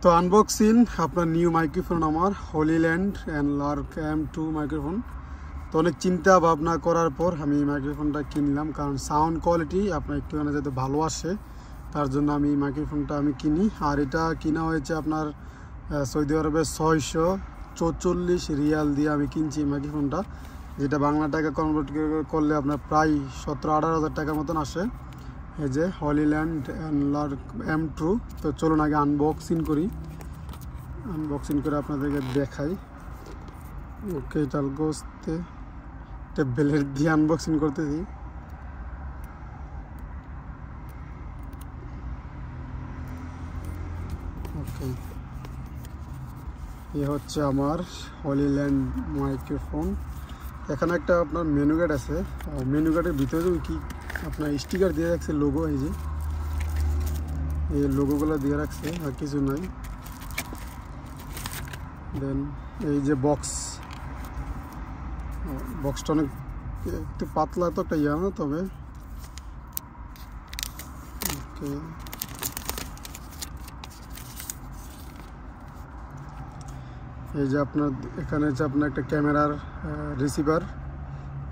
তো আনবক্সিং আপনার new microphone আমার Hollyland and Lark M2 microphone. তো অনেক চিন্তা ভাবনা করার পর আমি এই মাইক্রোফোনটা কিনলাম, কারণ সাউন্ড কোয়ালিটি আপনার একটুখানি যাতে ভালো আসে তার জন্য আমি এই মাইক্রোফোনটা কিনি। আর এটা কিনা হয়েছে আপনার সৌদি আরবের 644 রিয়াল দিয়ে আমি কিনছি এই মাইক্রোফোনটা, যেটা বাংলা টাকা কনভার্ট করলে আপনার প্রায় 17-18 হাজার টাকার মতন আসে। এই যে হলিল্যান্ড অ্যান্ড লার্ক M2। তো চলুন আগে আনবক্সিং করি, আনবক্সিং করে আপনাদেরকে দেখাই। ওকে, চালগোস্তে একটা ব্লেড দিয়ে আনবক্সিং করতেছি। ওকে, এ হচ্ছে আমার হলিল্যান্ড মাইক্রোফোন। এখানে একটা আপনার মেনু কার্ড আছে, মেনু কার্ডের ভিতরে কি আপনার স্টিকার দিয়ে রাখছে, লোগো। এই যে এই লোগোগুলো দিয়ে রাখছে, আর কিছু নাই। দেন এই যে বক্সটা অনেক একটু পাতলা, তো একটা ইয়া না, তবে ওকে। এই যে আপনার এখানে হচ্ছে আপনার একটা ক্যামেরার রিসিভার,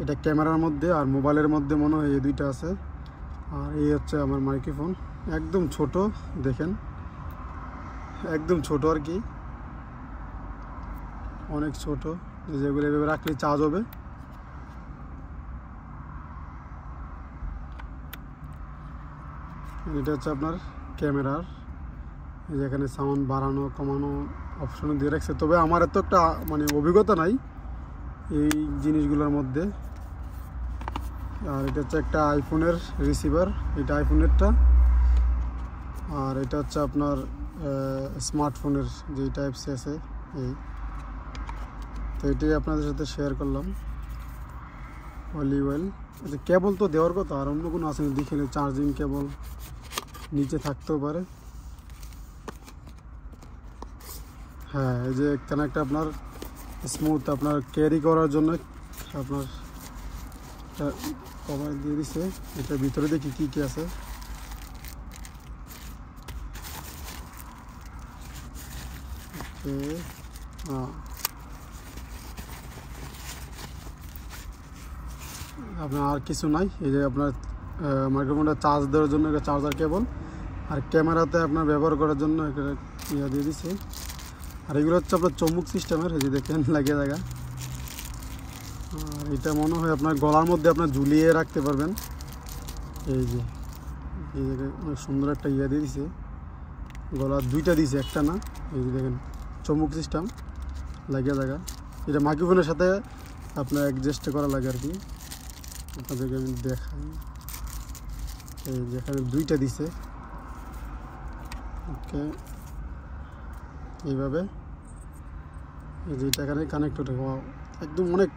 এটা ক্যামেরার মধ্যে আর মোবাইলের মধ্যে মনে হয় এই দুইটা আছে। আর এই হচ্ছে আমার মাইক্রোফোন, একদম ছোট, দেখেন একদম ছোট আর কি, অনেক ছোট। যেগুলো এভাবে রাখলে চার্জ হবে। এটা হচ্ছে আপনার ক্যামেরার, যেখানে সাউন্ড বাড়ানো কমানো অপশন দিয়ে রাখছে, তবে আমার এত একটা অভিজ্ঞতা নাই এই জিনিসগুলোর মধ্যে। আর এটা হচ্ছে একটা আইফোনের রিসিভার, এটা আইফোনেরটা। আর এটা হচ্ছে আপনার স্মার্টফোনের যে টাইপ সি আছে এই। তো এটাই আপনাদের সাথে শেয়ার করলাম। অলিওয়েল আচ্ছা, কেবল তো দেওয়ার কথা, আর অন্য কোনো আছে দেখে চার্জিং কেবল নিচে থাকতেও পারে। হ্যাঁ, এই যে এখানে একটা আপনার স্মুথ আপনার ক্যারি করার জন্য আপনার কভার দিয়ে দিছে। এটার ভিতরে দেখি কি কি আছে। ওকে, আপনার আর কিছু নাই। এই যে আপনার মাইক্রোফোনটা চার্জ দেওয়ার জন্য একটা চার্জার কেবল, আর ক্যামেরাতে আপনার ব্যবহার করার জন্য একটা ইয়া দিয়ে দিছে। আর এগুলো হচ্ছে আপনার চমুক সিস্টেমের, এই যে দেখেন লাগিয়ে জায়গা। আর এটা মনে হয় আপনার গলার মধ্যে আপনার ঝুলিয়ে রাখতে পারবেন। এই যে এই জায়গায় অনেক সুন্দর একটা ইয়া দিয়ে দিছে, গলার দুইটা দিছে, একটা না। এই যে দেখেন চমুক সিস্টেম লাগিয়ে জায়গা। এটা মাইক্রোফোনের সাথে আপনার অ্যাডজাস্ট করা লাগে আর কি, আপনাদেরকে আমি দেখাই। এই যেখানে দুইটা দিছে, ওকে, এইভাবে এই যে এটা এখানে কানেক্ট হতে একদম অনেক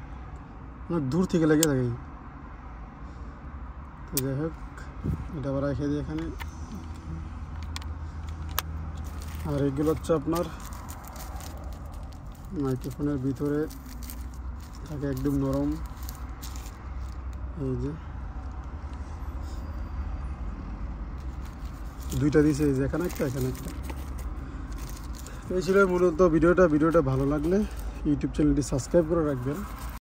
অনেক দূর থেকে লেগে থাকে। তো যাই হোক, এটা আবার রেখে দিই এখানে। আর এগুলো হচ্ছে আপনার মাইক্রোফোনের ভিতরে থাকে, একদম নরম। এই যে দুইটা দিয়েছে, এই যে এখানে একটা এখানে একটা। এই ছিল মূলত ভিডিওটা ভালো লাগলে ইউটিউব চ্যানেলটি সাবস্ক্রাইব করে রাখবেন।